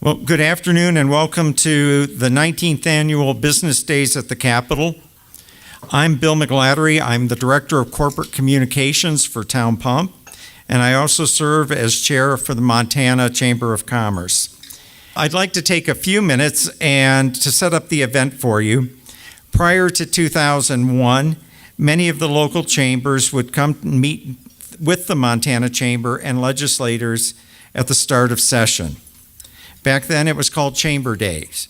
Well, good afternoon and welcome to the 19th Annual Business Days at the Capitol. I'm Bill McGlattery. I'm the Director of Corporate Communications for Town Pump, and I also serve as Chair for the Montana Chamber of Commerce. I'd like to take a few minutes and to set up the event for you. Prior to 2001, many of the local chambers would come meet with the Montana Chamber and legislators at the start of session. Back then, it was called Chamber Days.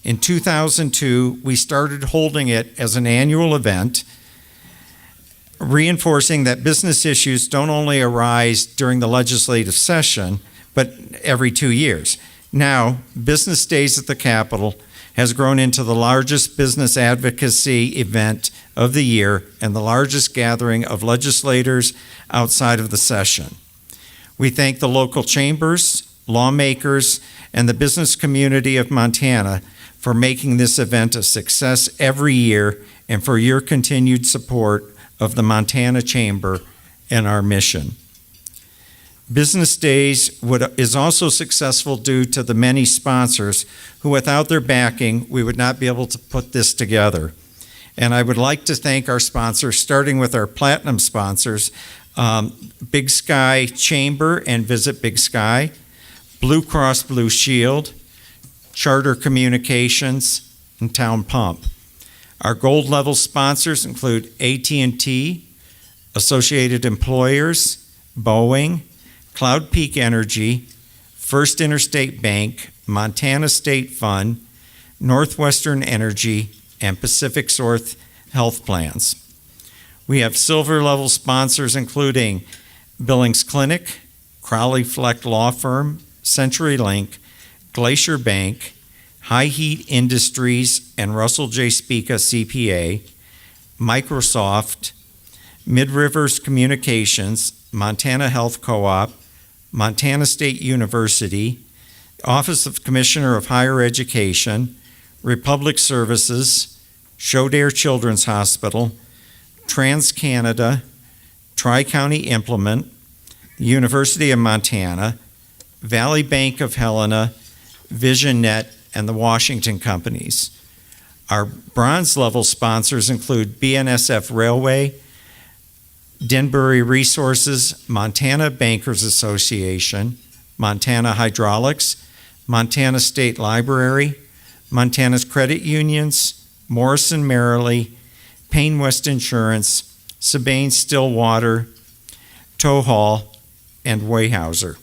In 2002, we started holding it as an annual event, reinforcing that business issues don't only arise during the legislative session, but every 2 years. Now, Business Days at the Capitol has grown into the largest business advocacy event of the year and the largest gathering of legislators outside of the session. We thank the local chambers, lawmakers, and the business community of Montana for making this event a success every year and for your continued support of the Montana Chamber and our mission. Business Days is also successful due to the many sponsors who, without their backing, we would not be able to put this together. And I would like to thank our sponsors, starting with our platinum sponsors, Big Sky Chamber and Visit Big Sky, Blue Cross Blue Shield, Charter Communications, and Town Pump. Our gold level sponsors include AT&T, Associated Employers, Boeing, Cloud Peak Energy, First Interstate Bank, Montana State Fund, Northwestern Energy, and Pacific North Health Plans. We have silver level sponsors including Billings Clinic, Crowley Fleck Law Firm, CenturyLink, Glacier Bank, High Heat Industries, and Russell J. Spica CPA, Microsoft, Mid-Rivers Communications, Montana Health Co-op, Montana State University, Office of Commissioner of Higher Education, Republic Services, Shodare Children's Hospital, TransCanada, Tri-County Implement, the University of Montana, Valley Bank of Helena, VisionNet, and the Washington Companies. Our bronze level sponsors include BNSF Railway, Denbury Resources, Montana Bankers Association, Montana Hydraulics, Montana State Library, Montana's Credit Unions, Morrison Merrily, Payne West Insurance, Sabine Stillwater, Tow Hall, and Weyhauser.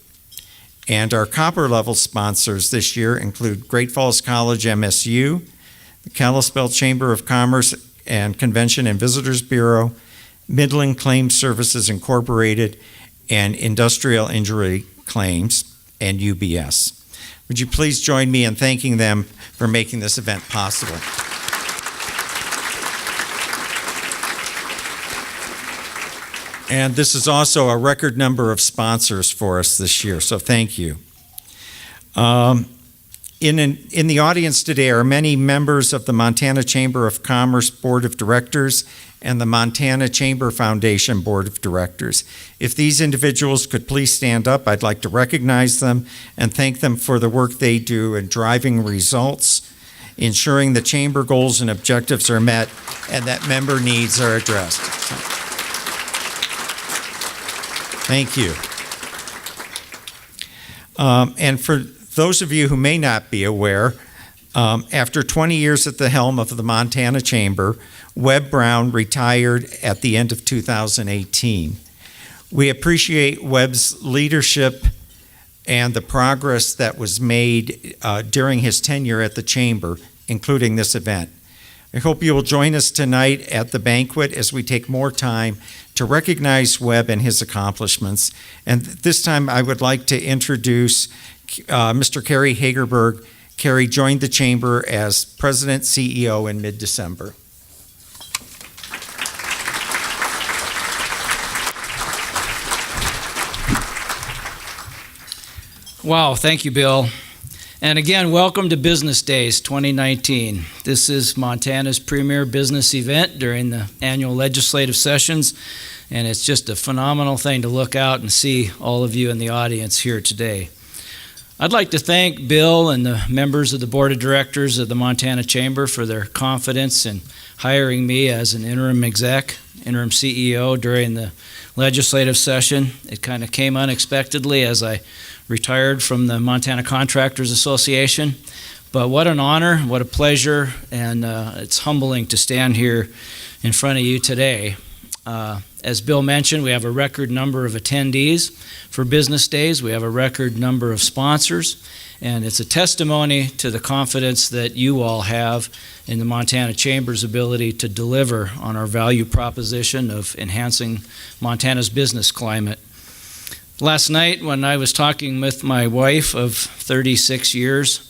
And our copper level sponsors this year include Great Falls College MSU, the Kalispell Chamber of Commerce and Convention and Visitors Bureau, Midland Claims Services Incorporated, and Industrial Injury Claims, and UBS. Would you please join me in thanking them for making this event possible? And this is also a record number of sponsors for us this year, so thank you. In the audience today are many members of the Montana Chamber of Commerce Board of Directors and the Montana Chamber Foundation Board of Directors. If these individuals could please stand up, I'd like to recognize them and thank them for the work they do in driving results, ensuring the Chamber goals and objectives are met, and that member needs are addressed. Thank you. And for those of you who may not be aware, after 20 years at the helm of the Montana Chamber, Webb Brown retired at the end of 2018. We appreciate Webb's leadership and the progress that was made during his tenure at the Chamber, including this event. I hope you will join us tonight at the banquet as we take more time to recognize Webb and his accomplishments. And this time I would like to introduce Mr. Kerry Hagerberg. Kerry joined the Chamber as President CEO in mid-December. Wow, thank you, Bill. And again, welcome to Business Days 2019. This is Montana's premier business event during the annual legislative sessions, and it's just a phenomenal thing to look out and see all of you in the audience here today. I'd like to thank Bill and the members of the Board of Directors of the Montana Chamber for their confidence in hiring me as an interim CEO during the legislative session. It kind of came unexpectedly as I retired from the Montana Contractors Association. But what an honor, what a pleasure, and it's humbling to stand here in front of you today. As Bill mentioned, we have a record number of attendees for business days. We have a record number of sponsors, and it's a testimony to the confidence that you all have in the Montana Chamber's ability to deliver on our value proposition of enhancing Montana's business climate. Last night, when I was talking with my wife of 36 years,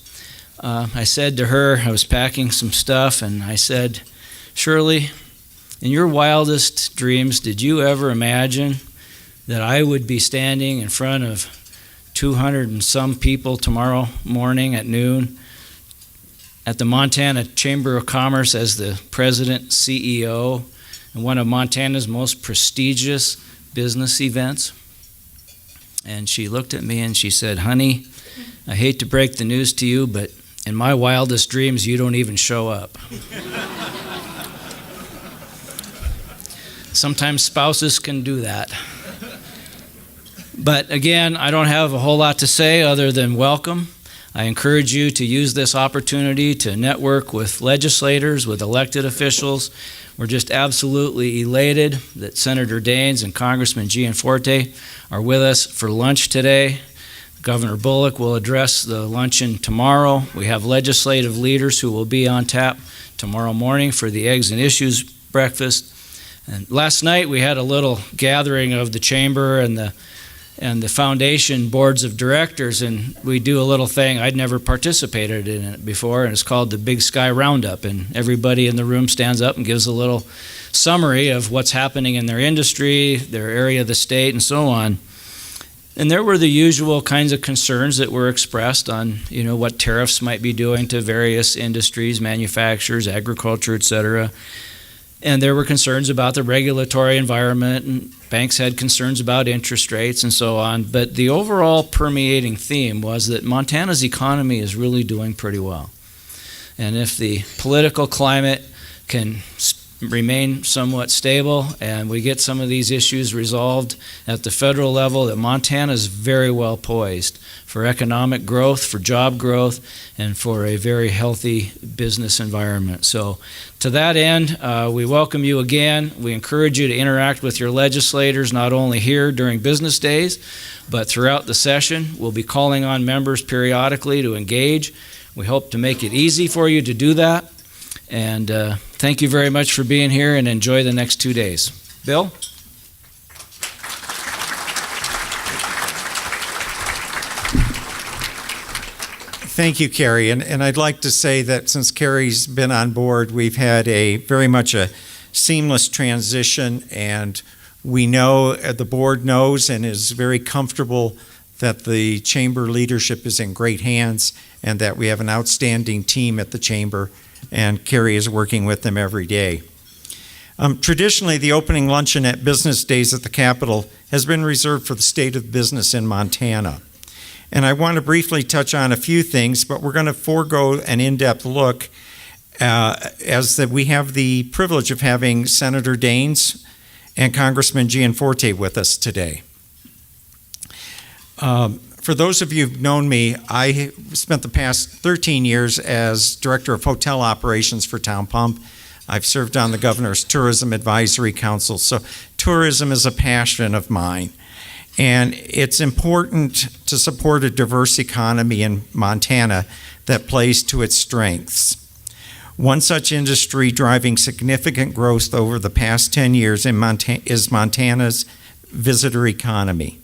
I said to her, I was packing some stuff, and I said, "Shirley, in your wildest dreams, did you ever imagine that I would be standing in front of 200 and some people tomorrow morning at noon at the Montana Chamber of Commerce as the president CEO in one of Montana's most prestigious business events?" And she looked at me and she said, "Honey, I hate to break the news to you, but in my wildest dreams, you don't even show up." Sometimes spouses can do that. But again, I don't have a whole lot to say other than welcome. I encourage you to use this opportunity to network with legislators, with elected officials. We're just absolutely elated that Senator Daines and Congressman Gianforte are with us for lunch today. Governor Bullock will address the luncheon tomorrow. We have legislative leaders who will be on tap tomorrow morning for the Eggs and Issues breakfast. And last night we had a little gathering of the chamber and the foundation boards of directors, and we do a little thing. I'd never participated in it before, and it's called the Big Sky Roundup, and everybody in the room stands up and gives a little summary of what's happening in their industry, their area of the state, and so on. And there were the usual kinds of concerns that were expressed on, what tariffs might be doing to various industries, manufacturers, agriculture, et cetera. And there were concerns about the regulatory environment, and banks had concerns about interest rates and so on. But the overall permeating theme was that Montana's economy is really doing pretty well. And if the political climate can remain somewhat stable and we get some of these issues resolved at the federal level, that Montana is very well poised for economic growth, for job growth, and for a very healthy business environment. So to that end, we welcome you again. We encourage you to interact with your legislators, not only here during business days, but throughout the session. We'll be calling on members periodically to engage. We hope to make it easy for you to do that. And thank you very much for being here, and enjoy the next 2 days. Bill? Thank you, Kerry. And I'd like to say that since Kerry's been on board, we've had very much a seamless transition, and we know, the board knows and is very comfortable that the chamber leadership is in great hands and that we have an outstanding team at the chamber, and Kerry is working with them every day. Traditionally, the opening luncheon at business days at the Capitol has been reserved for the state of business in Montana. And I want to briefly touch on a few things, but we're going to forego an in-depth look as that we have the privilege of having Senator Daines and Congressman Gianforte with us today. For those of you who've known me, I spent the past 13 years as Director of Hotel Operations for Town Pump. I've served on the Governor's Tourism Advisory Council, so tourism is a passion of mine. And it's important to support a diverse economy in Montana that plays to its strengths. One such industry driving significant growth over the past 10 years is Montana's visitor economy.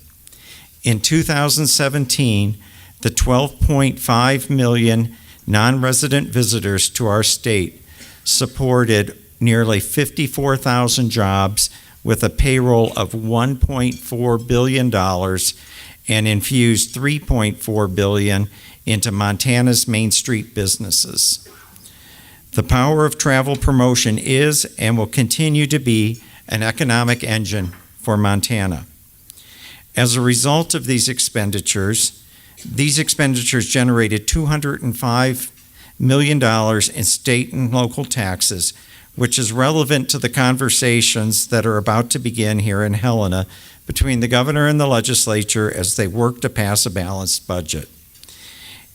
In 2017, the 12.5 million non-resident visitors to our state supported nearly 54,000 jobs with a payroll of $1.4 billion and infused $3.4 billion into Montana's Main Street businesses. The power of travel promotion is and will continue to be an economic engine for Montana. As a result of these expenditures, These expenditures generated $205 million in state and local taxes, which is relevant to the conversations that are about to begin here in Helena between the governor and the legislature as they work to pass a balanced budget.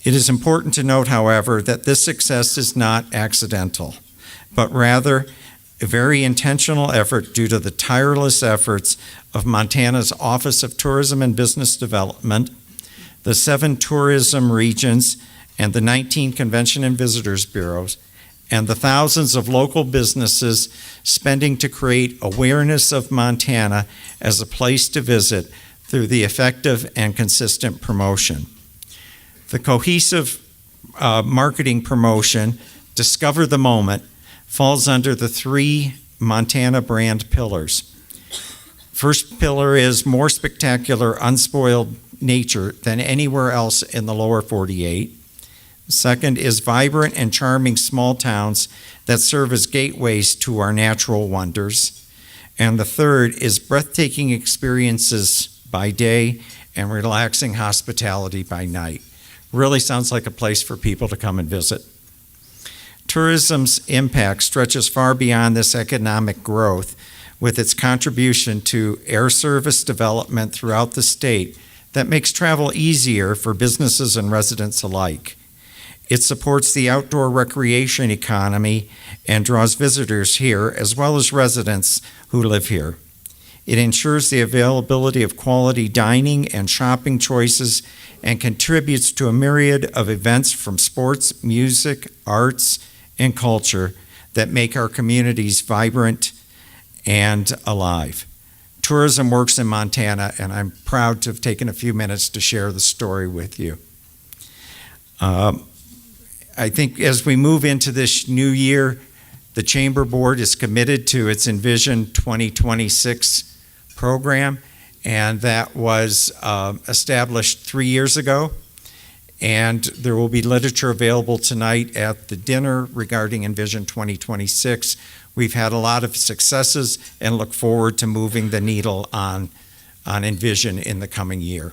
It is important to note, however, that this success is not accidental, but rather a very intentional effort due to the tireless efforts of Montana's Office of Tourism and Business Development, the 7 tourism regions, and the 19 Convention and Visitors Bureaus, and the thousands of local businesses spending to create awareness of Montana as a place to visit through the effective and consistent promotion. The cohesive marketing promotion, Discover the Moment, falls under the 3 Montana brand pillars. First pillar is more spectacular, unspoiled nature than anywhere else in the lower 48. Second is vibrant and charming small towns that serve as gateways to our natural wonders. And the third is breathtaking experiences by day and relaxing hospitality by night. Really sounds like a place for people to come and visit. Tourism's impact stretches far beyond this economic growth with its contribution to air service development throughout the state that makes travel easier for businesses and residents alike. It supports the outdoor recreation economy and draws visitors here as well as residents who live here. It ensures the availability of quality dining and shopping choices and contributes to a myriad of events from sports, music, arts, and culture that make our communities vibrant and alive. Tourism works in Montana, and I'm proud to have taken a few minutes to share the story with you. I think as we move into this new year, the Chamber Board is committed to its Envision 2026 program, and that was established 3 years ago. And there will be literature available tonight at the dinner regarding Envision 2026. We've had a lot of successes and look forward to moving the needle on Envision in the coming year.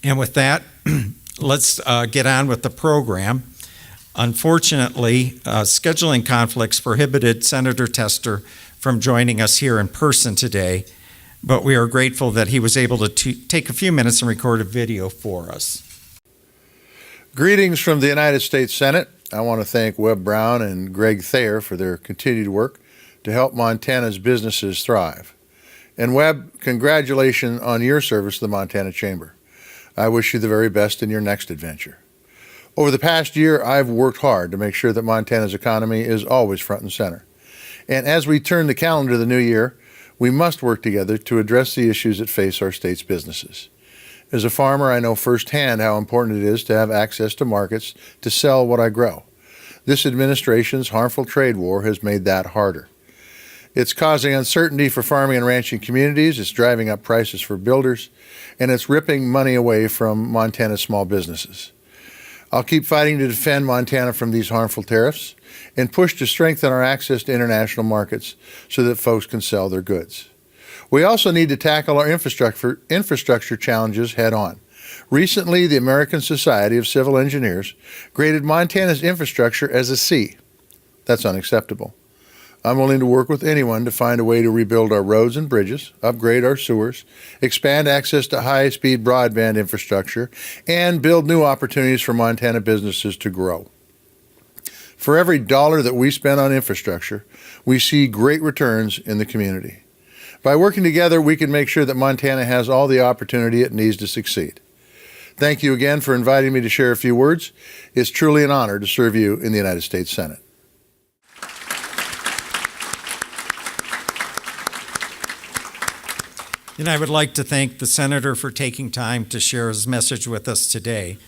And with that, let's get on with the program. Unfortunately, scheduling conflicts prohibited Senator Tester from joining us here in person today, but we are grateful that he was able to take a few minutes and record a video for us. Greetings from the United States Senate. I want to thank Webb Brown and Greg Thayer for their continued work to help Montana's businesses thrive. And Webb, congratulations on your service to the Montana Chamber. I wish you the very best in your next adventure. Over the past year, I've worked hard to make sure that Montana's economy is always front and center. And as we turn the calendar to the new year, we must work together to address the issues that face our state's businesses. As a farmer, I know firsthand how important it is to have access to markets to sell what I grow. This administration's harmful trade war has made that harder. It's causing uncertainty for farming and ranching communities, it's driving up prices for builders, and it's ripping money away from Montana's small businesses. I'll keep fighting to defend Montana from these harmful tariffs and push to strengthen our access to international markets so that folks can sell their goods. We also need to tackle our infrastructure challenges head on. Recently, the American Society of Civil Engineers graded Montana's infrastructure as a C. That's unacceptable. I'm willing to work with anyone to find a way to rebuild our roads and bridges, upgrade our sewers, expand access to high-speed broadband infrastructure, and build new opportunities for Montana businesses to grow. For every dollar that we spend on infrastructure, we see great returns in the community. By working together, we can make sure that Montana has all the opportunity it needs to succeed. Thank you again for inviting me to share a few words. It's truly an honor to serve you in the United States Senate. And I would like to thank the Senator for taking time to share his message with us today.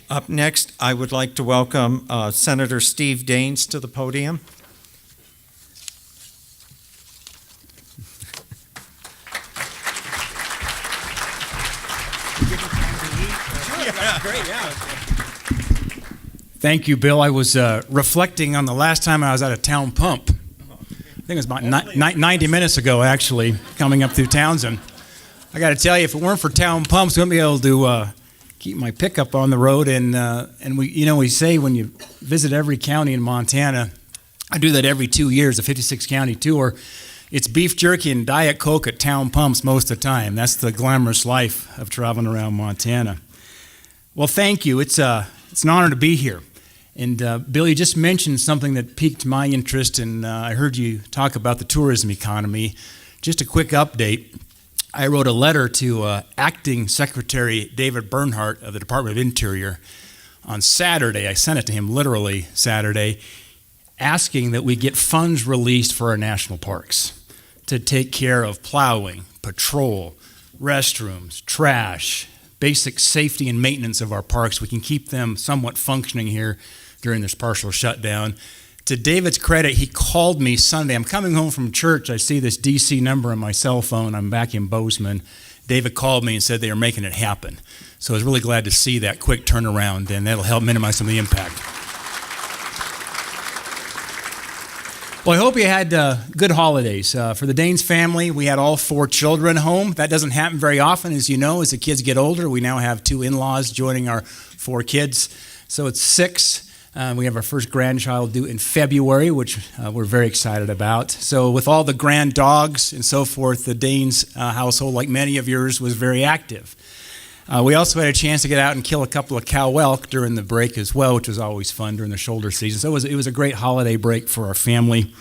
Up next, I would like to welcome Senator Steve Daines to the podium. Thank you, Bill. I was reflecting on the last time I was at a town pump. I think it was about 90 minutes ago, actually, coming up through Townsend. I got to tell you, if it weren't for town pumps, we wouldn't be able to keep my pickup on the road. And we say when you visit every county in Montana, I do that every 2 years, a 56 county tour. It's beef jerky and Diet Coke at town pumps most of the time. That's the glamorous life of traveling around Montana. Well, thank you. It's an honor to be here. And Bill, you just mentioned something that piqued my interest, and I heard you talk about the tourism economy. Just a quick update. I wrote a letter to Acting Secretary David Bernhardt of the Department of Interior on Saturday. I sent it to him literally Saturday, asking that we get funds released for our national parks to take care of plowing, patrol, restrooms, trash, basic safety and maintenance of our parks. We can keep them somewhat functioning here during this partial shutdown. To David's credit, he called me Sunday. I'm coming home from church. I see this DC number on my cell phone. I'm back in Bozeman. David called me and said they are making it happen. So I was really glad to see that quick turnaround, and that'll help minimize some of the impact. Well, I hope you had good holidays. For the Danes family, we had all 4 children home. That doesn't happen very often, as you know. As the kids get older, we now have 2 in-laws joining our 4 kids. So it's 6. We have our first grandchild due in February, which we're very excited about. So with all the grand dogs and so forth, the Danes household, like many of yours, was very active. We also had a chance to get out and kill a couple of cow elk during the break as well, which was always fun during the shoulder season. So it was a great holiday break for our family,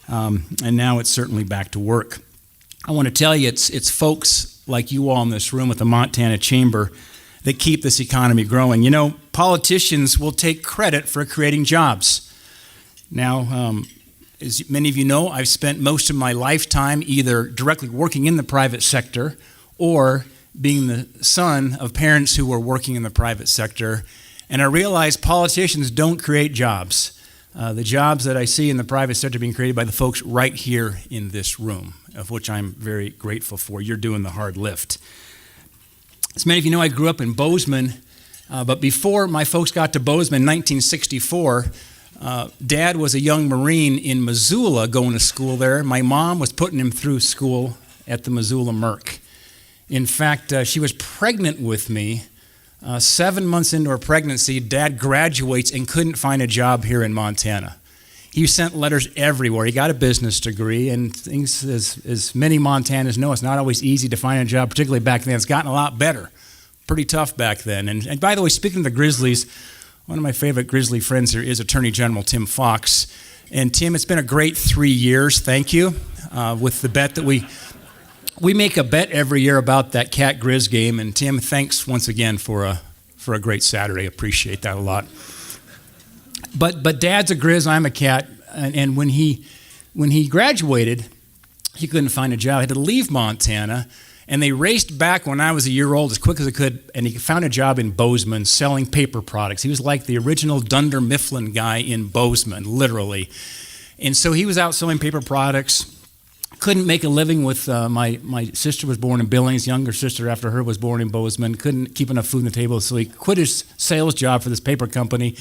and now it's certainly back to work. I want to tell you, it's folks like you all in this room at the Montana Chamber that keep this economy growing. You know, politicians will take credit for creating jobs. Now, as many of you know, I've spent most of my lifetime either directly working in the private sector or being the son of parents who were working in the private sector, and I realize politicians don't create jobs. The jobs that I see in the private sector are being created by the folks right here in this room, of which I'm very grateful for. You're doing the hard lift. As many of you know, I grew up in Bozeman, but before my folks got to Bozeman in 1964, Dad was a young Marine in Missoula going to school there. My mom was putting him through school at the Missoula Merc. In fact, she was pregnant with me. 7 months into her pregnancy, Dad graduates and couldn't find a job here in Montana. He sent letters everywhere. He got a business degree, and things, as many Montanans know, it's not always easy to find a job, particularly back then. It's gotten a lot better. Pretty tough back then. And by the way, speaking of the Grizzlies, one of my favorite Grizzly friends here is Attorney General Tim Fox. And Tim, it's been a great 3 years. Thank you. With the bet that we make a bet every year about that Cat Grizz game, and Tim, thanks once again for a great Saturday. Appreciate that a lot. But Dad's a Grizz, I'm a Cat, and when he graduated, he couldn't find a job. He had to leave Montana, and they raced back when I was a year old as quick as they could, and he found a job in Bozeman selling paper products. He was like the original Dunder Mifflin guy in Bozeman, literally. And so he was out selling paper products. Couldn't make a living with my sister was born in Billings, younger sister after her was born in Bozeman. Couldn't keep enough food on the table, so he quit his sales job for this paper company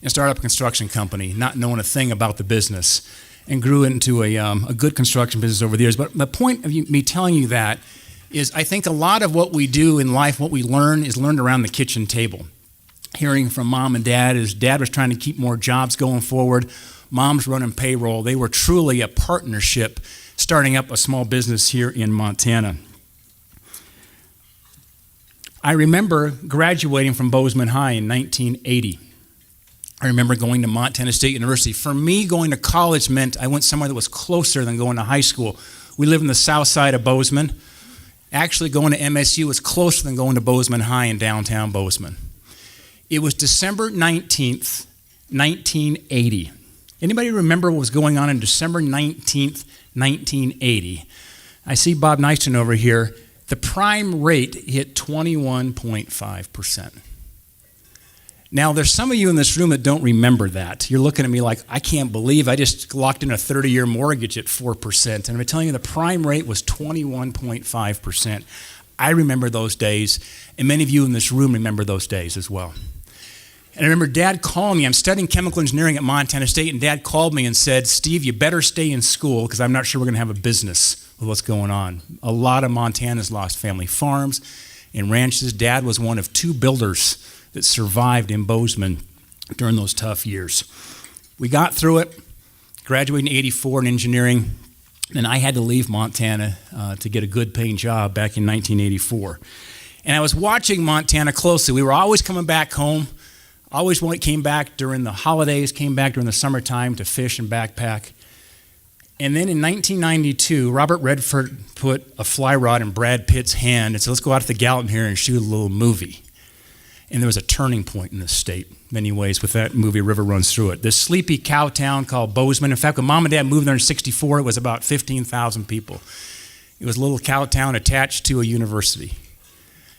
and started up a construction company, not knowing a thing about the business, and grew into a good construction business over the years. But the point of me telling you that is I think a lot of what we do in life, what we learn, is learned around the kitchen table. Hearing from Mom and Dad as Dad was trying to keep more jobs going forward, Mom's running payroll. They were truly a partnership starting up a small business here in Montana. I remember graduating from Bozeman High in 1980. I remember going to Montana State University. For me, going to college meant I went somewhere that was closer than going to high school. We live in the south side of Bozeman. Actually, going to MSU was closer than going to Bozeman High in downtown Bozeman. It was December 19th, 1980. Anybody remember what was going on December 19th, 1980? I see Bob Nyston over here. The prime rate hit 21.5%. Now, there's some of you in this room that don't remember that. You're looking at me like, I can't believe I just locked in a 30-year mortgage at 4%. And I'm telling you, the prime rate was 21.5%. I remember those days, and many of you in this room remember those days as well. And I remember Dad calling me. I'm studying chemical engineering at Montana State, and Dad called me and said, Steve, you better stay in school because I'm not sure we're going to have a business with what's going on. A lot of Montanans lost family farms and ranches. Dad was one of 2 builders that survived in Bozeman during those tough years. We got through it, graduated in '84 in engineering, and I had to leave Montana to get a good paying job back in 1984. And I was watching Montana closely. We were always coming back home. Always came back during the holidays, came back during the summertime to fish and backpack. And then in 1992, Robert Redford put a fly rod in Brad Pitt's hand and said, let's go out to the Gallatin here and shoot a little movie. And there was a turning point in this state, in many ways, with that movie, River Runs Through It. This sleepy cow town called Bozeman. In fact, when Mom and Dad moved there in '64, it was about 15,000 people. It was a little cow town attached to a university.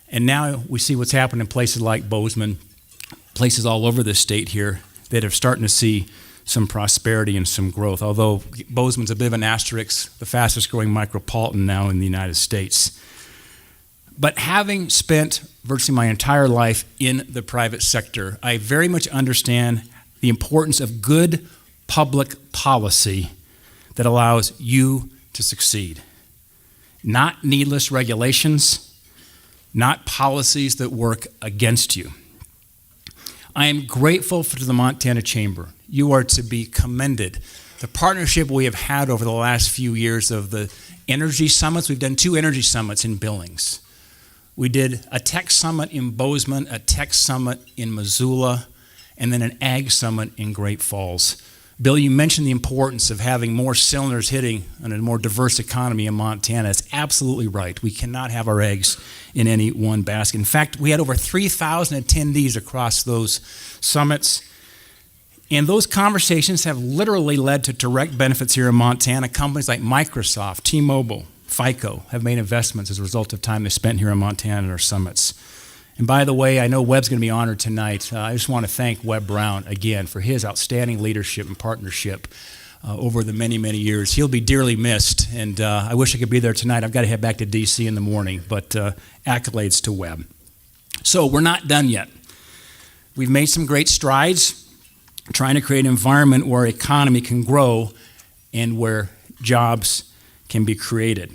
And now we see what's happened in places like Bozeman, places all over the state here that are starting to see some prosperity and some growth, although Bozeman's a bit of an asterisk, the fastest growing micropolitan now in the United States. But having spent virtually my entire life in the private sector, I very much understand the importance of good public policy that allows you to succeed. Not needless regulations, not policies that work against you. I am grateful to the Montana Chamber. You are to be commended. The partnership we have had over the last few years of the energy summits, we've done 2 energy summits in Billings. We did a tech summit in Bozeman, a tech summit in Missoula, and then an ag summit in Great Falls. Bill, you mentioned the importance of having more cylinders hitting in a more diverse economy in Montana. It's absolutely right. We cannot have our eggs in any one basket. In fact, we had over 3,000 attendees across those summits. And those conversations have literally led to direct benefits here in Montana. Companies like Microsoft, T-Mobile, FICO have made investments as a result of time they spent here in Montana at our summits. And by the way, I know Webb's going to be honored tonight. I just want to thank Webb Brown again for his outstanding leadership and partnership over the many, many years. He'll be dearly missed, and I wish I could be there tonight. I've got to head back to D.C. in the morning, but accolades to Webb. So we're not done yet. We've made some great strides trying to create an environment where economy can grow and where jobs can be created.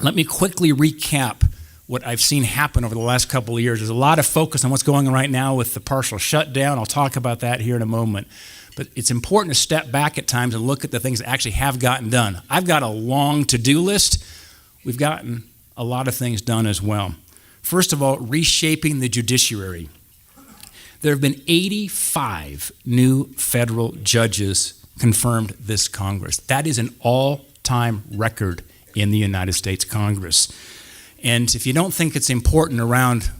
Let me quickly recap what I've seen happen over the last couple of years. There's a lot of focus on what's going on right now with the partial shutdown. I'll talk about that here in a moment. But it's important to step back at times and look at the things that actually have gotten done. I've got a long to-do list. We've gotten a lot of things done as well. First of all, reshaping the judiciary. There have been 85 new federal judges confirmed this Congress. That is an all-time record in the United States Congress. And if you don't think it's important around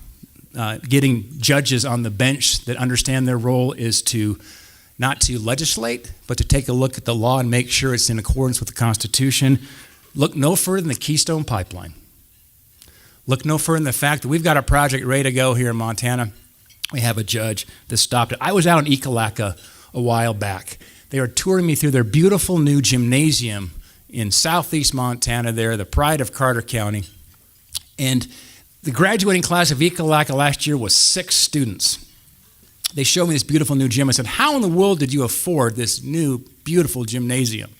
getting judges on the bench that understand their role is to not to legislate, but to take a look at the law and make sure it's in accordance with the Constitution, look no further than the Keystone Pipeline. Look no further than the fact that we've got a project ready to go here in Montana. We have a judge that stopped it. I was out in Ekalaka a while back. They were touring me through their beautiful new gymnasium in southeast Montana there, the pride of Carter County. And the graduating class of Ekalaka last year was 6 students. They showed me this beautiful new gym. I said, how in the world did you afford this new, beautiful gymnasium?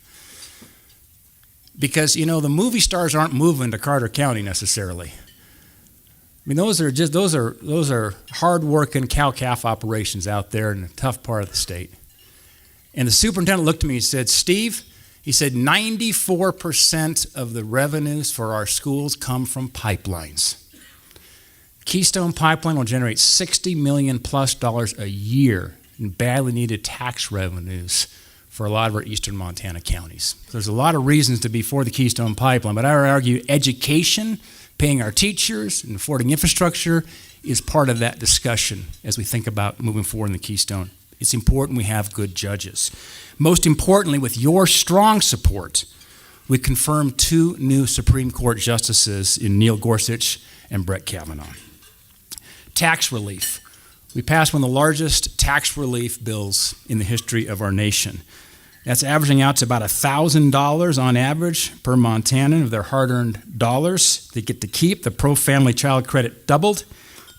Because, you know, the movie stars aren't moving to Carter County necessarily. I mean, those are hard-working cow-calf operations out there in a tough part of the state. And the superintendent looked at me and said, Steve, he said, 94% of the revenues for our schools come from pipelines. Keystone Pipeline will generate $60 million plus a year in badly needed tax revenues for a lot of our eastern Montana counties. There's a lot of reasons to be for the Keystone Pipeline, but I would argue education, paying our teachers, and affording infrastructure is part of that discussion as we think about moving forward in the Keystone. It's important we have good judges. Most importantly, with your strong support, we confirmed 2 new Supreme Court justices in Neil Gorsuch and Brett Kavanaugh. Tax relief. We passed one of the largest tax relief bills in the history of our nation. That's averaging out to about $1,000 on average per Montanan of their hard-earned dollars they get to keep. The pro-family child credit doubled.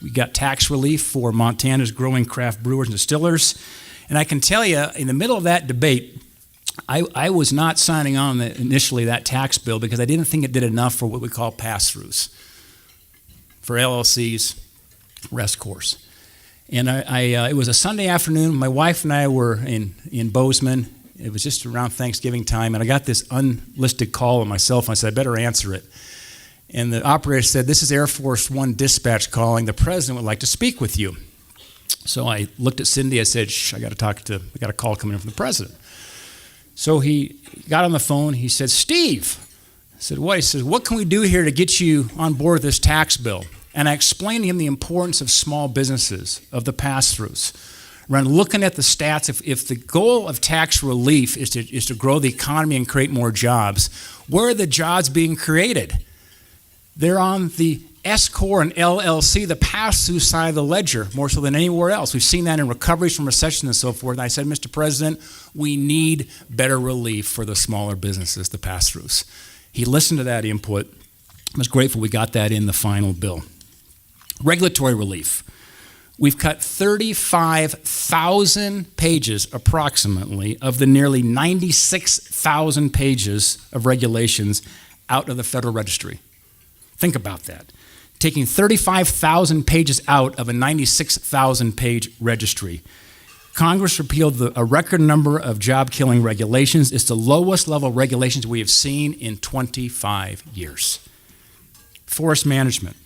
We got tax relief for Montana's growing craft brewers and distillers. And I can tell you, in the middle of that debate, I was not signing on initially that tax bill because I didn't think it did enough for what we call pass-throughs for LLCs, rest course. And it was a Sunday afternoon. My wife and I were in Bozeman. It was just around Thanksgiving time, and I got this unlisted call on my cell phone. I said, I better answer it. And the operator said, this is Air Force One dispatch calling. The president would like to speak with you. So I looked at Cindy. I said, shh, I got a call coming in from the president. So he got on the phone. He said, Steve. I said, what? He says, what can we do here to get you on board with this tax bill? And I explained to him the importance of small businesses, of the pass-throughs. Around looking at the stats, if the goal of tax relief is to grow the economy and create more jobs, where are the jobs being created? They're on the S-Corp and LLC, the pass-through side of the ledger, more so than anywhere else. We've seen that in recoveries from recession and so forth. And I said, Mr. President, we need better relief for the smaller businesses, the pass-throughs. He listened to that input. I was grateful we got that in the final bill. Regulatory relief. We've cut 35,000 pages approximately of the nearly 96,000 pages of regulations out of the Federal Registry. Think about that. Taking 35,000 pages out of a 96,000 page registry. Congress repealed a record number of job-killing regulations. It's the lowest level of regulations we have seen in 25 years. Forest management.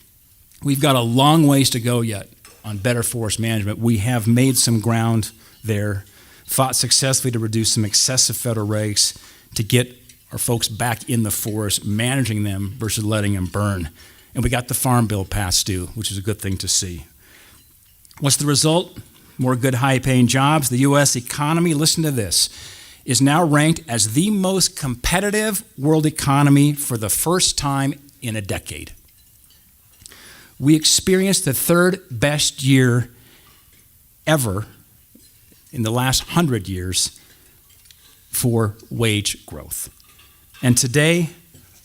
We've got a long ways to go yet on better forest management. We have made some ground there, fought successfully to reduce some excessive federal regs to get our folks back in the forest, managing them versus letting them burn. And we got the Farm Bill passed due, which is a good thing to see. What's the result? More good, high-paying jobs. The U.S. economy, listen to this, is now ranked as the most competitive world economy for the first time in a decade. We experienced the third best year ever in the last 100 years for wage growth. And today,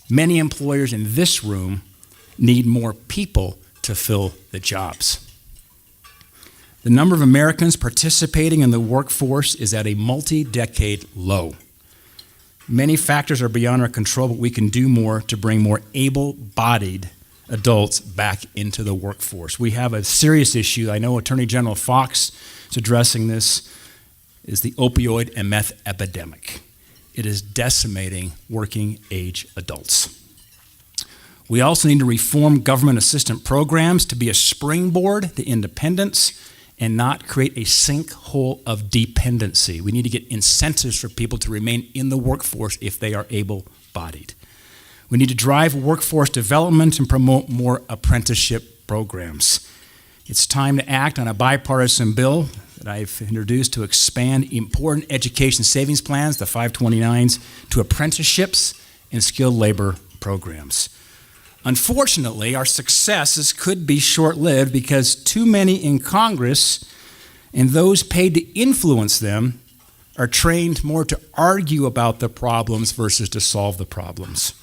many employers in this room need more people to fill the jobs. The number of Americans participating in the workforce is at a multi-decade low. Many factors are beyond our control, but we can do more to bring more able-bodied adults back into the workforce. We have a serious issue. I know Attorney General Fox is addressing this, is the opioid and meth epidemic. It is decimating working age adults. We also need to reform government assistance programs to be a springboard to independence and not create a sinkhole of dependency. We need to get incentives for people to remain in the workforce if they are able-bodied. We need to drive workforce development and promote more apprenticeship programs. It's time to act on a bipartisan bill that I've introduced to expand important education savings plans, the 529s, to apprenticeships and skilled labor programs. Unfortunately, our successes could be short-lived because too many in Congress and those paid to influence them are trained more to argue about the problems versus to solve the problems.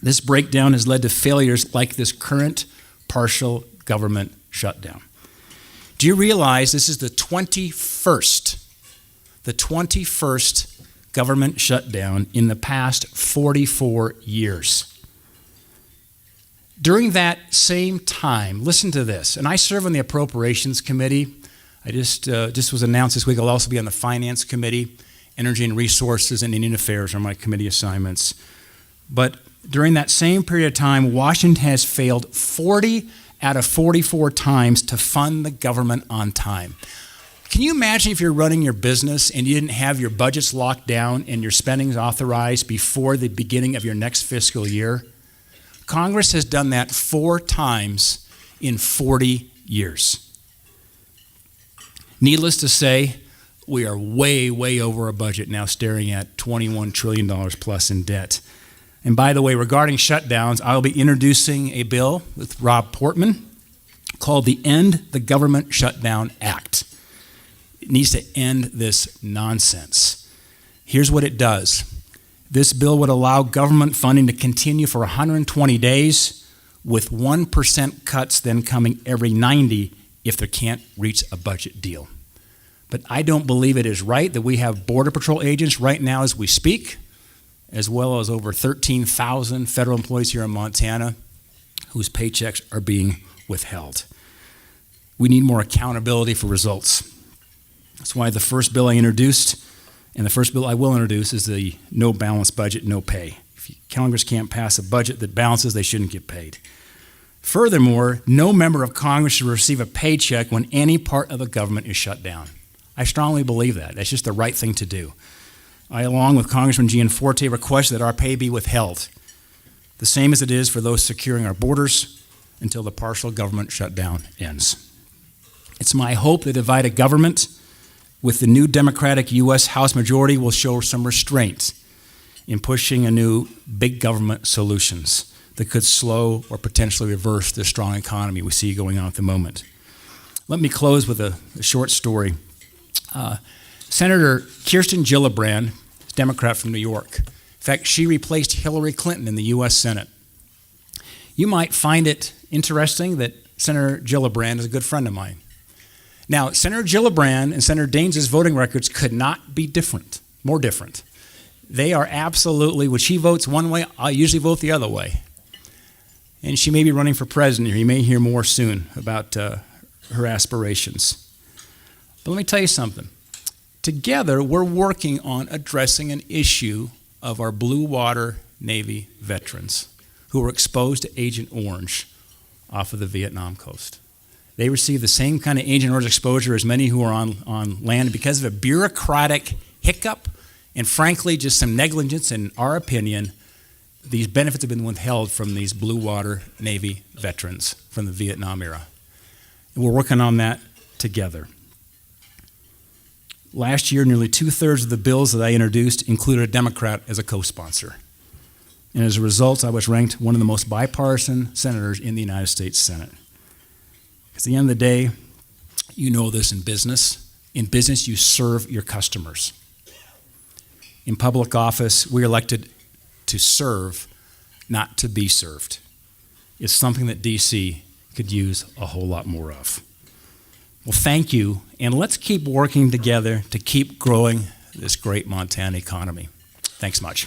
This breakdown has led to failures like this current partial government shutdown. Do you realize this is the 21st government shutdown in the past 44 years? During that same time, listen to this, and I serve on the Appropriations Committee. I just was announced this week I'll also be on the Finance Committee. Energy and Resources and Indian Affairs are my committee assignments. But during that same period of time, Washington has failed 40 out of 44 times to fund the government on time. Can you imagine if you're running your business and you didn't have your budgets locked down and your spendings authorized before the beginning of your next fiscal year? Congress has done that 4 times in 40 years. Needless to say, we are way, way over our budget now, staring at $21 trillion plus in debt. And by the way, regarding shutdowns, I'll be introducing a bill with Rob Portman called the End the Government Shutdown Act. It needs to end this nonsense. Here's what it does. This bill would allow government funding to continue for 120 days with 1% cuts then coming every 90 if they can't reach a budget deal. But I don't believe it is right that we have Border Patrol agents right now as we speak, as well as over 13,000 federal employees here in Montana whose paychecks are being withheld. We need more accountability for results. That's why the first bill I introduced, and the first bill I will introduce, is the no balanced budget, no pay. If Congress can't pass a budget that balances, they shouldn't get paid. Furthermore, no member of Congress should receive a paycheck when any part of the government is shut down. I strongly believe that. That's just the right thing to do. I, along with Congressman Gianforte, request that our pay be withheld, the same as it is for those securing our borders until the partial government shutdown ends. It's my hope that divided government with the new Democratic U.S. House majority will show some restraint in pushing a new big government solutions that could slow or potentially reverse the strong economy we see going on at the moment. Let me close with a short story. Senator Kirsten Gillibrand, Democrat from New York. In fact, she replaced Hillary Clinton in the U.S. Senate. You might find it interesting that Senator Gillibrand is a good friend of mine. Now, Senator Gillibrand and Senator Daines's voting records could not be more different. They are absolutely, when she votes one way, I usually vote the other way. And she may be running for president here. You may hear more soon about her aspirations. But let me tell you something. Together, we're working on addressing an issue of our Blue Water Navy veterans who were exposed to Agent Orange off of the Vietnam coast. They received the same kind of Agent Orange exposure as many who are on land because of a bureaucratic hiccup and, frankly, just some negligence. In our opinion, these benefits have been withheld from these Blue Water Navy veterans from the Vietnam era. And we're working on that together. Last year, nearly 2/3 of the bills that I introduced included a Democrat as a co-sponsor. And as a result, I was ranked one of the most bipartisan senators in the United States Senate. At the end of the day, you know this in business. In business, you serve your customers. In public office, we're elected to serve, not to be served. It's something that D.C. could use a whole lot more of. Well, thank you, and let's keep working together to keep growing this great Montana economy. Thanks much.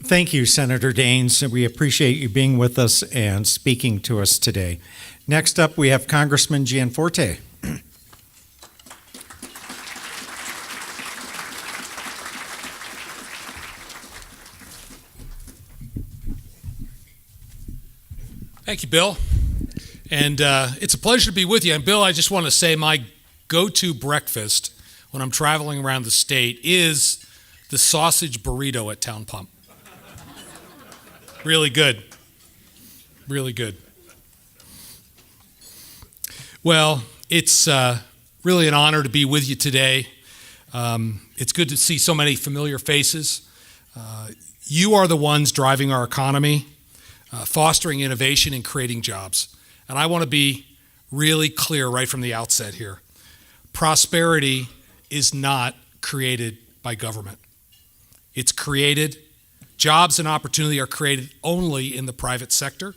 Thank you, Senator Daines. We appreciate you being with us and speaking to us today. Next up, we have Congressman Gianforte. Thank you, Bill. And it's a pleasure to be with you. And Bill, I just want to say my go-to breakfast when I'm traveling around the state is the sausage burrito at Town Pump. Really good. Really good. Well, it's really an honor to be with you today. It's good to see so many familiar faces. You are the ones driving our economy, fostering innovation and creating jobs. And I want to be really clear right from the outset here. Prosperity is not created by government. It's created. Jobs and opportunity are created only in the private sector.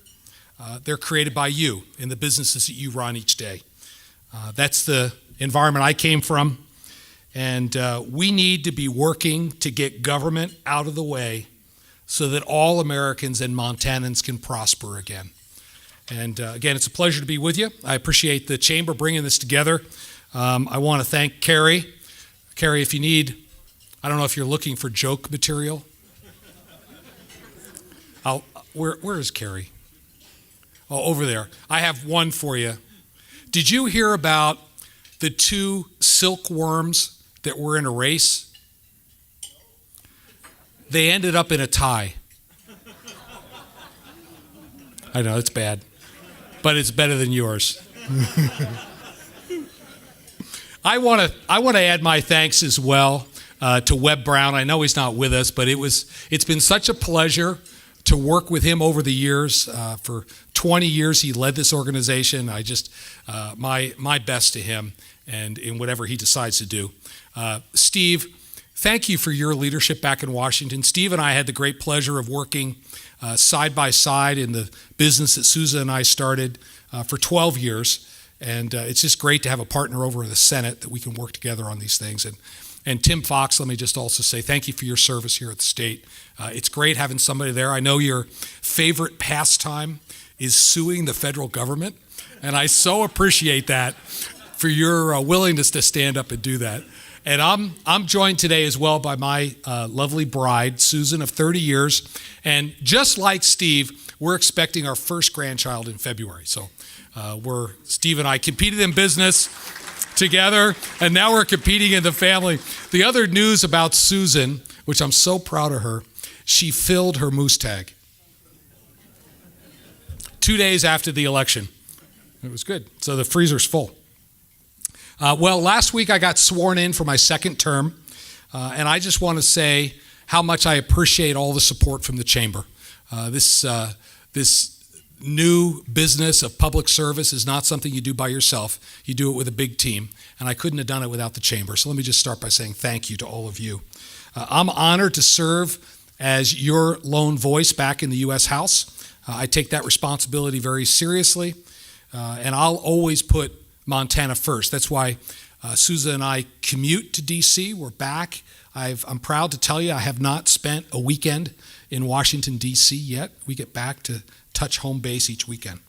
They're created by you in the businesses that you run each day. That's the environment I came from. And we need to be working to get government out of the way so that all Americans and Montanans can prosper again. And again, it's a pleasure to be with you. I appreciate the Chamber bringing this together. I want to thank Carrie. Carrie, if you need, I don't know if you're looking for joke material. Where is Carrie? Oh, over there. I have one for you. Did you hear about the 2 silkworms that were in a race? They ended up in a tie. I know, it's bad, but it's better than yours. I want to add my thanks as well to Webb Brown. I know he's not with us, but it's been such a pleasure to work with him over the years. For 20 years, he led this organization. I just, my best to him and in whatever he decides to do. Steve, thank you for your leadership back in Washington. Steve and I had the great pleasure of working side by side in the business that Susan and I started for 12 years. And it's just great to have a partner over in the Senate that we can work together on these things. And Tim Fox, let me just also say thank you for your service here at the state. It's great having somebody there. I know your favorite pastime is suing the federal government, and I so appreciate that for your willingness to stand up and do that. And I'm joined today as well by my lovely bride, Susan, of 30 years. And just like Steve, we're expecting our first grandchild in February. So Steve and I competed in business together, and now we're competing in the family. The other news about Susan, which I'm so proud of her, she filled her moose tag 2 days after the election. It was good. So the freezer's full. Well, last week I got sworn in for my second term, and I just want to say how much I appreciate all the support from the chamber. This new business of public service is not something you do by yourself. You do it with a big team, and I couldn't have done it without the chamber. So let me just start by saying thank you to all of you. I'm honored to serve as your lone voice back in the U.S. House. I take that responsibility very seriously, and I'll always put Montana first. That's why Susan and I commute to D.C. We're back. I'm proud to tell you I have not spent a weekend in Washington, D.C. yet. We get back to touch home base each weekend.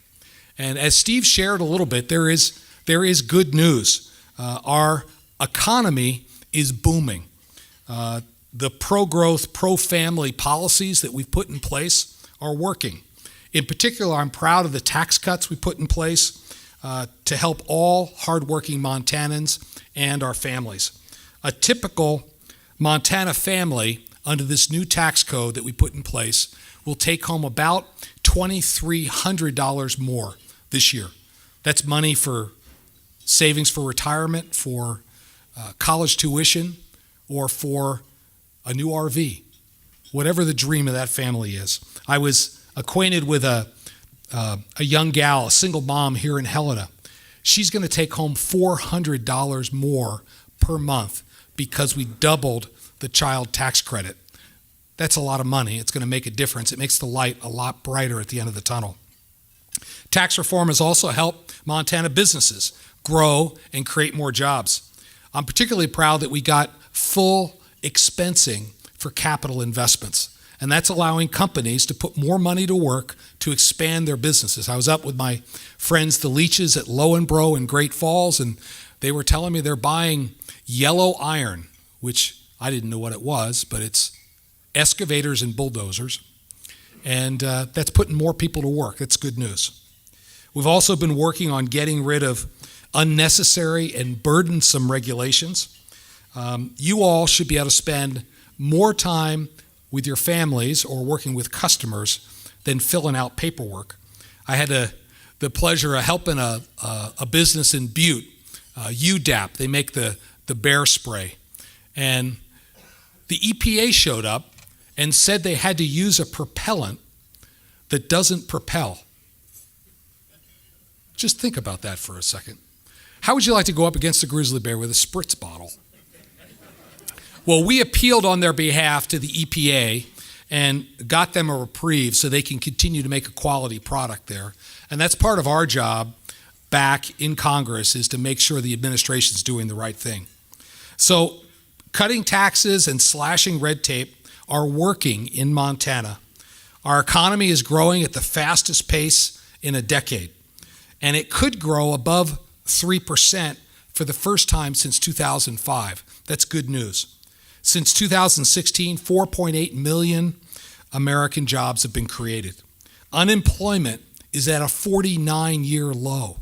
And as Steve shared a little bit, there is good news. Our economy is booming. The pro-growth, pro-family policies that we've put in place are working. In particular, I'm proud of the tax cuts we put in place to help all hardworking Montanans and our families. A typical Montana family under this new tax code that we put in place will take home about $2,300 more this year. That's money for savings for retirement, for college tuition, or for a new RV, whatever the dream of that family is. I was acquainted with a young gal, a single mom here in Helena. She's going to take home $400 more per month because we doubled the child tax credit. That's a lot of money. It's going to make a difference. It makes the light a lot brighter at the end of the tunnel. Tax reform has also helped Montana businesses grow and create more jobs. I'm particularly proud that we got full expensing for capital investments, and that's allowing companies to put more money to work to expand their businesses. I was up with my friends, the Leaches at Lowenbro in Great Falls, and they were telling me they're buying yellow iron, which I didn't know what it was, but it's excavators and bulldozers, and that's putting more people to work. That's good news. We've also been working on getting rid of unnecessary and burdensome regulations. You all should be able to spend more time with your families or working with customers than filling out paperwork. I had the pleasure of helping a business in Butte, UDAP. They make the bear spray. And the EPA showed up and said they had to use a propellant that doesn't propel. Just think about that for a second. How would you like to go up against a grizzly bear with a spritz bottle? Well, we appealed on their behalf to the EPA and got them a reprieve so they can continue to make a quality product there. And that's part of our job back in Congress, is to make sure the administration's doing the right thing. So cutting taxes and slashing red tape are working in Montana. Our economy is growing at the fastest pace in a decade, and it could grow above 3% for the first time since 2005. That's good news. Since 2016, 4.8 million American jobs have been created. Unemployment is at a 49-year low,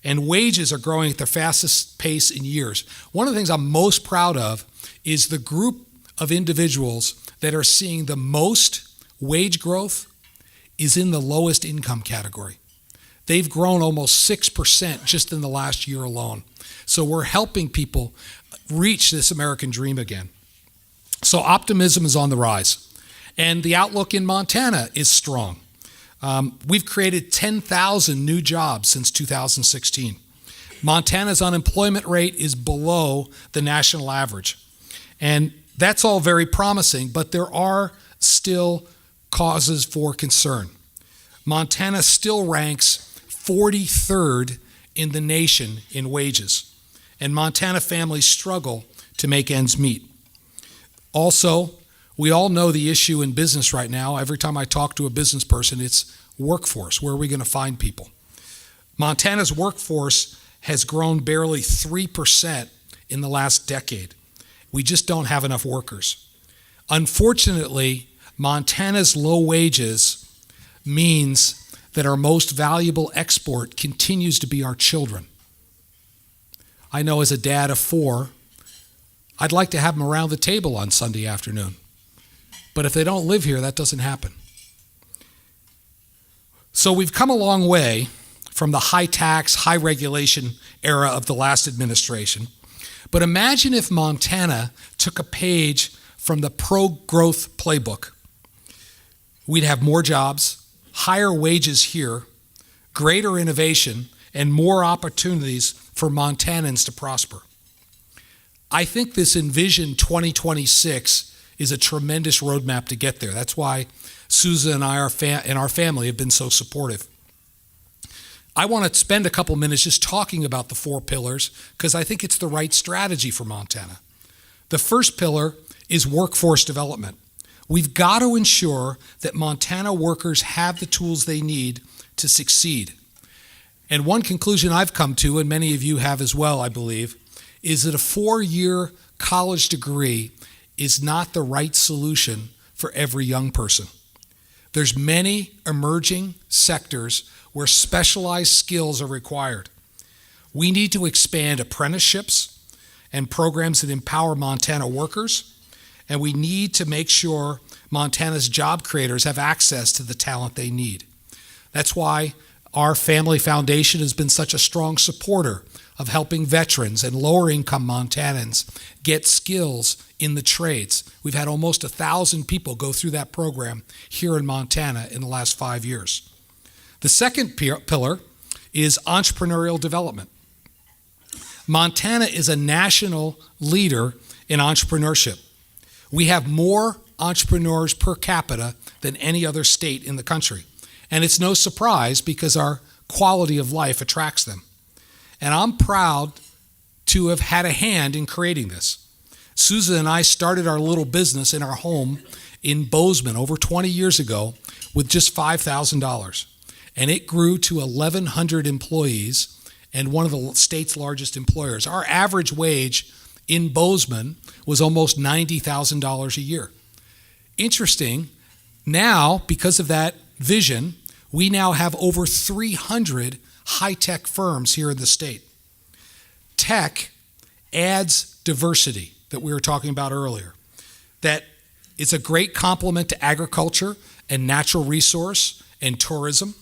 and wages are growing at the fastest pace in years. One of the things I'm most proud of is the group of individuals that are seeing the most wage growth is in the lowest income category. They've grown almost 6% just in the last year alone. So we're helping people reach this American dream again. So optimism is on the rise. And the outlook in Montana is strong. We've created 10,000 new jobs since 2016. Montana's unemployment rate is below the national average. And that's all very promising, but there are still causes for concern. Montana still ranks 43rd in the nation in wages, and Montana families struggle to make ends meet. Also, we all know the issue in business right now. Every time I talk to a business person, it's workforce. Where are we going to find people? Montana's workforce has grown barely 3% in the last decade. We just don't have enough workers. Unfortunately, Montana's low wages means that our most valuable export continues to be our children. I know as a dad of 4, I'd like to have them around the table on Sunday afternoon. But if they don't live here, that doesn't happen. So we've come a long way from the high tax, high regulation era of the last administration. But imagine if Montana took a page from the pro-growth playbook. We'd have more jobs, higher wages here, greater innovation, and more opportunities for Montanans to prosper. I think this Envision 2026 is a tremendous roadmap to get there. That's why Susan and I and our family have been so supportive. I want to spend a couple minutes just talking about the 4 pillars because I think it's the right strategy for Montana. The first pillar is workforce development. We've got to ensure that Montana workers have the tools they need to succeed. And one conclusion I've come to, and many of you have as well, I believe, is that a 4-year college degree is not the right solution for every young person. There's many emerging sectors where specialized skills are required. We need to expand apprenticeships and programs that empower Montana workers, and we need to make sure Montana's job creators have access to the talent they need. That's why our family foundation has been such a strong supporter of helping veterans and lower-income Montanans get skills in the trades. We've had almost 1,000 people go through that program here in Montana in the last 5 years. The second pillar is entrepreneurial development. Montana is a national leader in entrepreneurship. We have more entrepreneurs per capita than any other state in the country. And it's no surprise because our quality of life attracts them. And I'm proud to have had a hand in creating this. Susan and I started our little business in our home in Bozeman over 20 years ago with just $5,000. And it grew to 1,100 employees and one of the state's largest employers. Our average wage in Bozeman was almost $90,000 a year. Interesting, now, because of that vision, we now have over 300 high-tech firms here in the state. Tech adds diversity that we were talking about earlier. That is a great complement to agriculture and natural resource and tourism.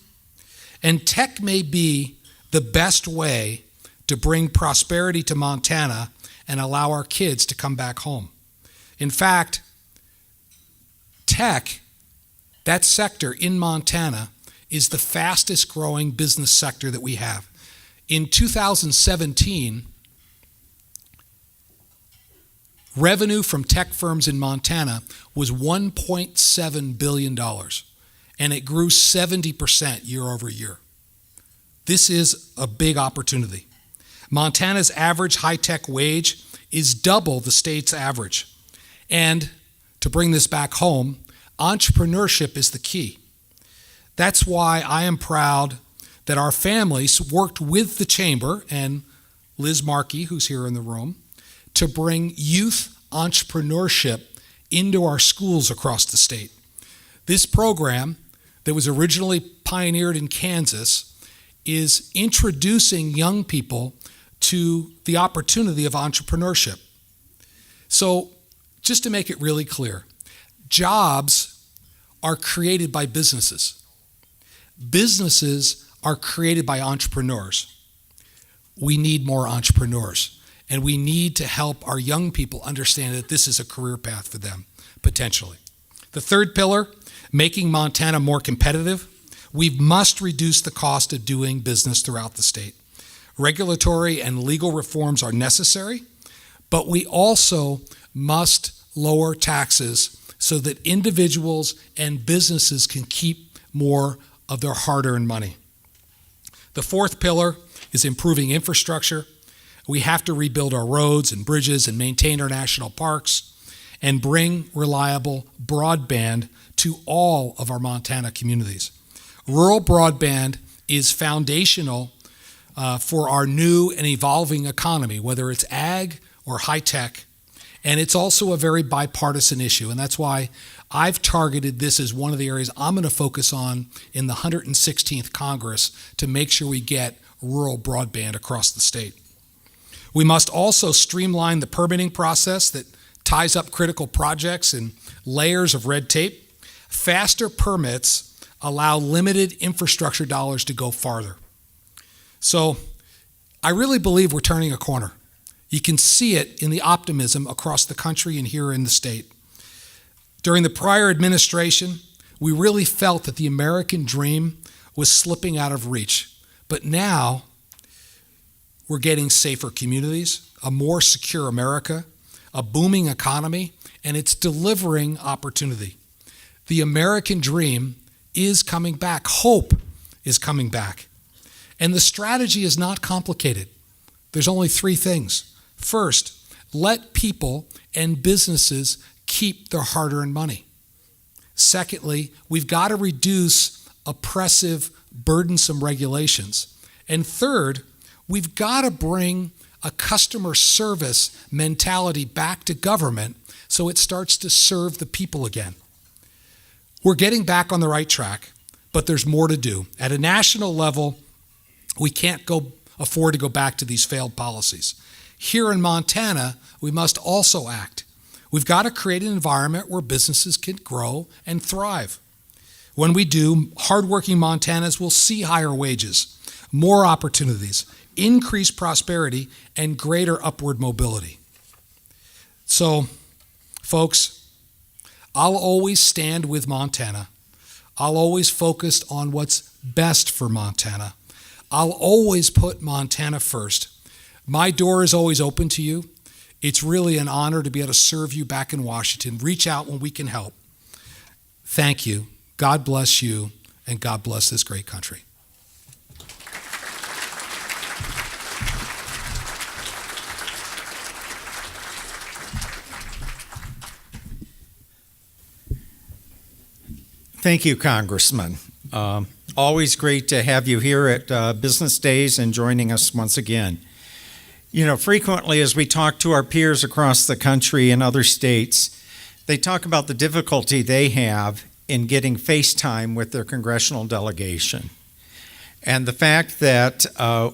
And tech may be the best way to bring prosperity to Montana and allow our kids to come back home. In fact, tech, that sector in Montana, is the fastest growing business sector that we have. In 2017, revenue from tech firms in Montana was $1.7 billion, and it grew 70% year over year. This is a big opportunity. Montana's average high-tech wage is double the state's average. And to bring this back home, entrepreneurship is the key. That's why I am proud that our families worked with the Chamber and Liz Markey, who's here in the room, to bring youth entrepreneurship into our schools across the state. This program that was originally pioneered in Kansas is introducing young people to the opportunity of entrepreneurship. So just to make it really clear, jobs are created by businesses. Businesses are created by entrepreneurs. We need more entrepreneurs, and we need to help our young people understand that this is a career path for them, potentially. The third pillar, making Montana more competitive. We must reduce the cost of doing business throughout the state. Regulatory and legal reforms are necessary, but we also must lower taxes so that individuals and businesses can keep more of their hard-earned money. The fourth pillar is improving infrastructure. We have to rebuild our roads and bridges and maintain our national parks and bring reliable broadband to all of our Montana communities. Rural broadband is foundational for our new and evolving economy, whether it's ag or high tech. And it's also a very bipartisan issue. And that's why I've targeted this as one of the areas I'm going to focus on in the 116th Congress to make sure we get rural broadband across the state. We must also streamline the permitting process that ties up critical projects and layers of red tape. Faster permits allow limited infrastructure dollars to go farther. So I really believe we're turning a corner. You can see it in the optimism across the country and here in the state. During the prior administration, we really felt that the American dream was slipping out of reach. But now we're getting safer communities, a more secure America, a booming economy, and it's delivering opportunity. The American dream is coming back. Hope is coming back. And the strategy is not complicated. There's only three things. First, let people and businesses keep their hard-earned money. Secondly, we've got to reduce oppressive, burdensome regulations. And third, we've got to bring a customer service mentality back to government so it starts to serve the people again. We're getting back on the right track, but there's more to do. At a national level, we can't afford to go back to these failed policies. Here in Montana, we must also act. We've got to create an environment where businesses can grow and thrive. When we do, hardworking Montanans will see higher wages, more opportunities, increased prosperity, and greater upward mobility. So, folks, I'll always stand with Montana. I'll always focus on what's best for Montana. I'll always put Montana first. My door is always open to you. It's really an honor to be able to serve you back in Washington. Reach out when we can help. Thank you. God bless you, and God bless this great country. Thank you, Congressman. Always great to have you here at Business Days and joining us once again. You know, frequently as we talk to our peers across the country and other states, they talk about the difficulty they have in getting face time with their congressional delegation. And the fact that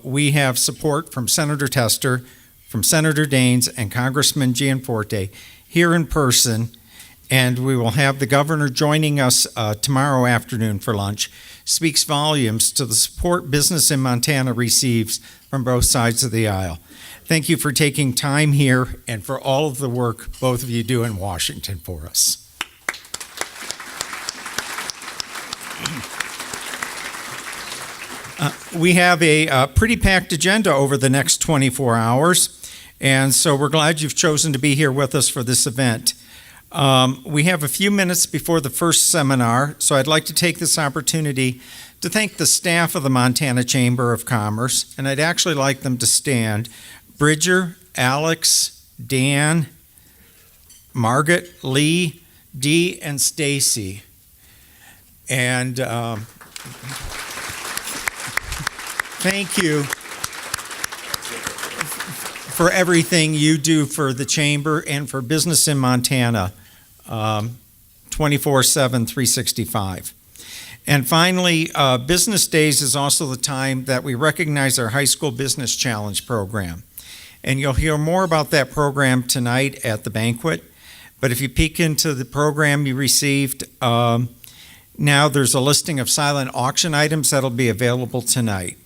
we have support from Senator Tester, from Senator Daines, and Congressman Gianforte here in person, and we will have the governor joining us tomorrow afternoon for lunch, speaks volumes to the support business in Montana receives from both sides of the aisle. Thank you for taking time here and for all of the work both of you do in Washington for us. We have a pretty packed agenda over the next 24 hours, and so we're glad you've chosen to be here with us for this event. We have a few minutes before the first seminar, so I'd like to take this opportunity to thank the staff of the Montana Chamber of Commerce, and I'd actually like them to stand. Bridger, Alex, Dan, Margaret, Lee, Dee, and Stacy. And thank you for everything you do for the Chamber and for business in Montana, 24/7, 365. And finally, Business Days is also the time that we recognize our High School Business Challenge program. And you'll hear more about that program tonight at the banquet. But if you peek into the program you received, now there's a listing of silent auction items that'll be available tonight.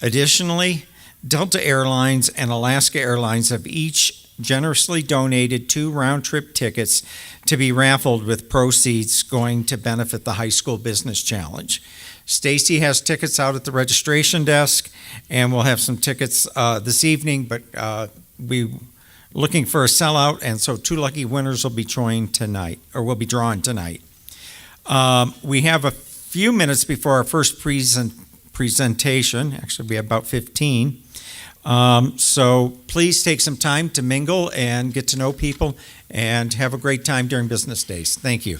Additionally, Delta Airlines and Alaska Airlines have each generously donated 2 round-trip tickets to be raffled with proceeds going to benefit the High School Business Challenge. Stacy has tickets out at the registration desk, and we'll have some tickets this evening, but we're looking for a sellout, and so 2 lucky winners will be drawn tonight. We have a few minutes before our first presentation. Actually, we have about 15. So please take some time to mingle and get to know people and have a great time during business days. Thank you.